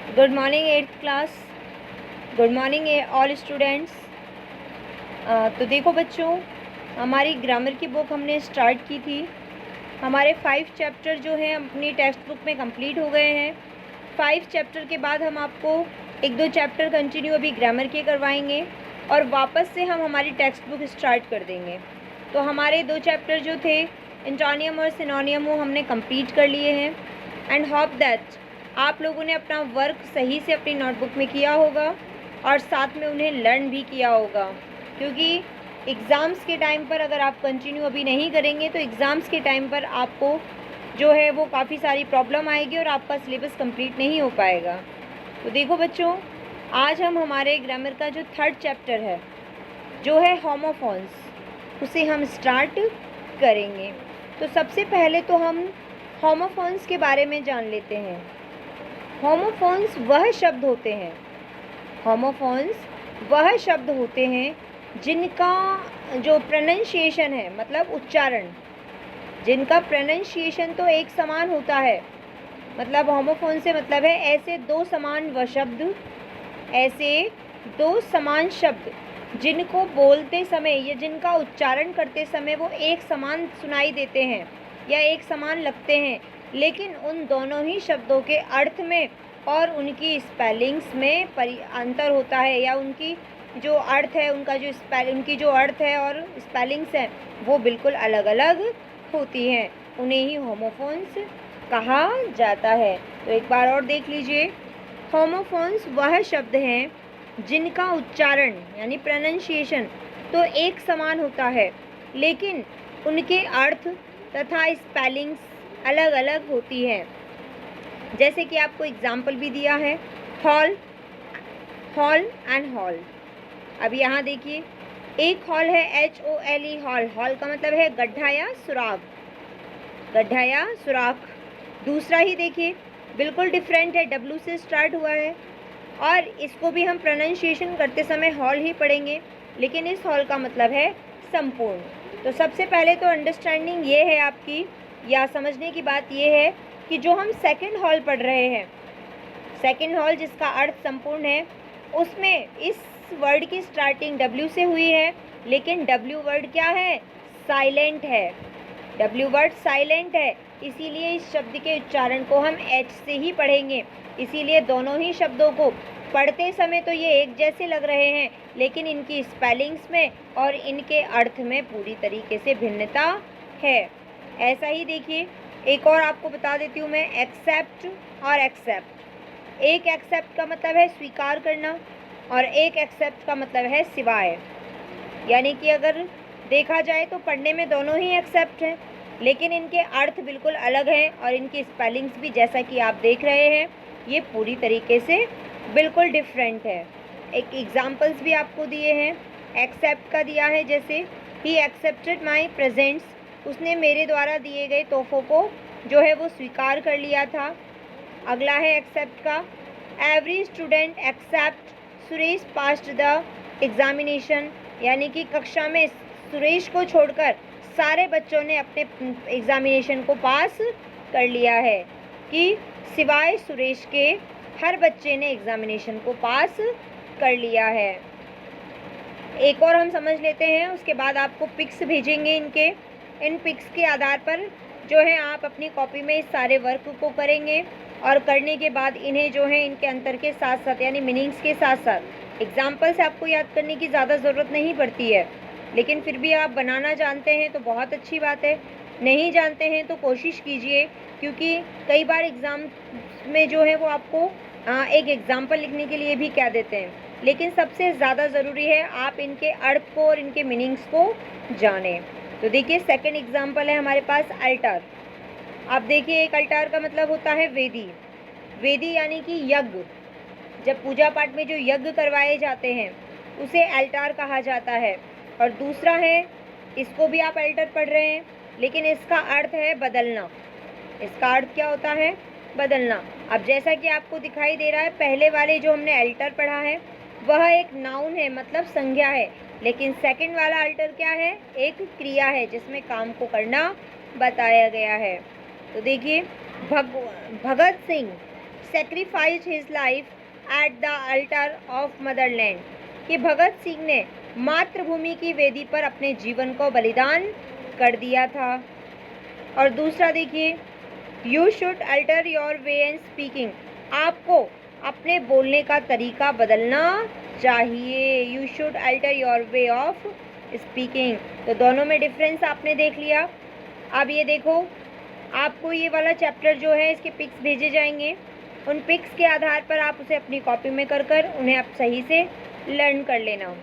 Good morning eighth class. Good morning all students. तो देखो बच्चों, हमारी ग्रामर की बुक हमने स्टार्ट की थी। हमारे 5 चैप्टर जो हैं अपनी टेक्स्ट बुक में कंप्लीट हो गए हैं। 5 चैप्टर के बाद हम आपको 1-2 चैप्टर कंटिन्यू अभी ग्रामर के करवाएंगे और वापस से हम हमारी टेक्स्ट बुक स्टार्ट कर देंगे। तो हमारे 2 चैप्टर जो थे एंटोनियम और सिनोनियम वो हमने कंप्लीट कर लिए हैं एंड होप दैट आप लोगों ने अपना वर्क सही से अपनी नोटबुक में किया होगा और साथ में उन्हें लर्न भी किया होगा, क्योंकि एग्ज़ाम्स के टाइम पर अगर आप कंटिन्यू अभी नहीं करेंगे तो एग्ज़ाम्स के टाइम पर आपको जो है वो काफ़ी सारी प्रॉब्लम आएगी और आपका सिलेबस कंप्लीट नहीं हो पाएगा। तो देखो बच्चों, आज हम हमारे ग्रामर का जो 3rd चैप्टर है जो है होमोफोन्स, उसे हम स्टार्ट करेंगे। तो सबसे पहले तो हम होमोफोन्स के बारे में जान लेते हैं। होमोफोन्स वह शब्द होते हैं जिनका जो प्रोनंसिएशन है, मतलब उच्चारण, जिनका प्रोनंसिएशन तो एक समान होता है। मतलब होमोफोन से मतलब है ऐसे दो समान शब्द जिनको बोलते समय या जिनका उच्चारण करते समय वो एक समान सुनाई देते हैं या एक समान लगते हैं, लेकिन उन दोनों ही शब्दों के अर्थ में और उनकी स्पेलिंग्स में अंतर होता है, या उनकी जो अर्थ है उनकी जो अर्थ है और स्पेलिंग्स हैं वो बिल्कुल अलग अलग होती हैं। उन्हें ही होमोफोन्स कहा जाता है। तो एक बार और देख लीजिए, होमोफोन्स वह शब्द हैं जिनका उच्चारण यानी प्रोनंसिएशन तो एक समान होता है, लेकिन उनके अर्थ तथा स्पेलिंग्स अलग अलग होती हैं। जैसे कि आपको एग्जाम्पल भी दिया है, हॉल एंड हॉल। अब यहाँ देखिए, एक हॉल है HOLE हॉल। हॉल का मतलब है गड्ढा या सुराख। दूसरा ही देखिए, बिल्कुल डिफरेंट है, W से स्टार्ट हुआ है और इसको भी हम प्रोनंसिएशन करते समय हॉल ही पढ़ेंगे, लेकिन इस हॉल का मतलब है संपूर्ण। तो सबसे पहले तो अंडरस्टैंडिंग ये है आपकी, या समझने की बात ये है कि जो हम सेकंड हॉल पढ़ रहे हैं, सेकंड हॉल जिसका अर्थ संपूर्ण है, उसमें इस वर्ड की स्टार्टिंग W से हुई है, लेकिन W वर्ड क्या है? साइलेंट है। W वर्ड साइलेंट है, इसीलिए इस शब्द के उच्चारण को हम H से ही पढ़ेंगे। इसीलिए दोनों ही शब्दों को पढ़ते समय तो ये एक जैसे लग रहे हैं, लेकिन इनकी स्पेलिंग्स में और इनके अर्थ में पूरी तरीके से भिन्नता है। ऐसा ही देखिए, एक और आपको बता देती हूँ मैं, एक्सेप्ट और एक्सेप्ट। एक एक्सेप्ट का मतलब है स्वीकार करना और एक एक्सेप्ट का मतलब है सिवाय। यानी कि अगर देखा जाए तो पढ़ने में दोनों ही एक्सेप्ट हैं, लेकिन इनके अर्थ बिल्कुल अलग हैं और इनकी स्पेलिंग्स भी, जैसा कि आप देख रहे हैं, ये पूरी तरीके से बिल्कुल डिफरेंट है। एक एग्जाम्पल्स भी आपको दिए हैं। एक्सेप्ट का दिया है, जैसे ही एक्सेप्टेड माई प्रेजेंट्स, उसने मेरे द्वारा दिए गए तोहफों को जो है वो स्वीकार कर लिया था। अगला है एक्सेप्ट का, every student except Suresh passed the examination, यानी कि कक्षा में सुरेश को छोड़कर सारे बच्चों ने अपने एग्जामिनेशन को पास कर लिया है, कि सिवाय सुरेश के हर बच्चे ने एग्जामिनेशन को पास कर लिया है। एक और हम समझ लेते हैं, उसके बाद आपको पिक्स भेजेंगे इनके। इन पिक्स के आधार पर जो है आप अपनी कॉपी में इस सारे वर्क को करेंगे और करने के बाद इन्हें जो है इनके अंतर के साथ साथ यानी मीनिंग्स के साथ साथ एग्जाम्पल से आपको याद करने की ज़्यादा ज़रूरत नहीं पड़ती है, लेकिन फिर भी आप बनाना जानते हैं तो बहुत अच्छी बात है। नहीं जानते हैं तो कोशिश कीजिए, क्योंकि कई बार एग्ज़ाम में जो है वो आपको एक एग्जाम्पल लिखने के लिए भी कह देते हैं, लेकिन सबसे ज़्यादा ज़रूरी है आप इनके अर्थ को और इनके मीनिंग्स को जानें। तो देखिए, सेकंड एग्जाम्पल है हमारे पास अल्टार। आप देखिए, एक अल्टार का मतलब होता है वेदी यानी कि यज्ञ। जब पूजा पाठ में जो यज्ञ करवाए जाते हैं उसे अल्टार कहा जाता है। और दूसरा है, इसको भी आप अल्टर पढ़ रहे हैं, लेकिन इसका अर्थ है बदलना। इसका अर्थ क्या होता है? बदलना। अब जैसा कि आपको दिखाई दे रहा है, पहले वाले जो हमने अल्टर पढ़ा है वह एक नाउन है, मतलब संज्ञा है, लेकिन सेकंड वाला अल्टर क्या है? एक क्रिया है जिसमें काम को करना बताया गया है। तो देखिए, Bhagat Singh sacrificed his life at the altar of motherland, कि भगत सिंह ने मातृभूमि की वेदी पर अपने जीवन को बलिदान कर दिया था। और दूसरा देखिए, you should alter your way and speaking, आपको अपने बोलने का तरीका बदलना चाहिए। You should alter your way of speaking. तो दोनों में डिफरेंस आपने देख लिया। अब ये देखो, आपको ये वाला चैप्टर जो है इसके पिक्स भेजे जाएंगे, उन पिक्स के आधार पर आप उसे अपनी कॉपी में कर उन्हें आप सही से लर्न कर लेना।